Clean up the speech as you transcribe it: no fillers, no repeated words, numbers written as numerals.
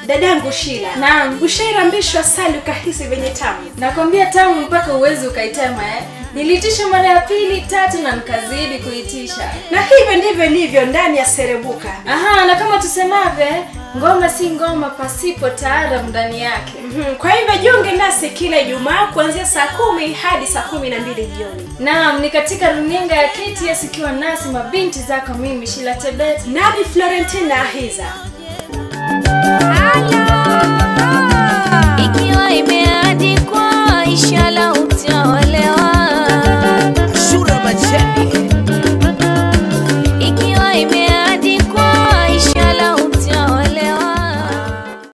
Dadangu Shila. Naam. Ushairambishwa asali ukahisi venye tamu? Nakwambia tamu mpaka uwezi ukaitema Nilitisha mara ya pili, tatu na nikazidi kuitisha. Na hivyo ndivyo ilivyo ndani ya Serebuka. Aha, na kama tusemave, ngoma si ngoma pasipo taarabu ndani yake. Kwa hivyo jiunge nasi kila Ijumaa kuanzia saa 10 hadi saa 12 jioni. Naam, ni katika runinga ya KTS ikiwa nasi mabinti zako mimi Shila Tebet, Nabi Florentina Ahiza. Ikiwa imeandikwa inshallah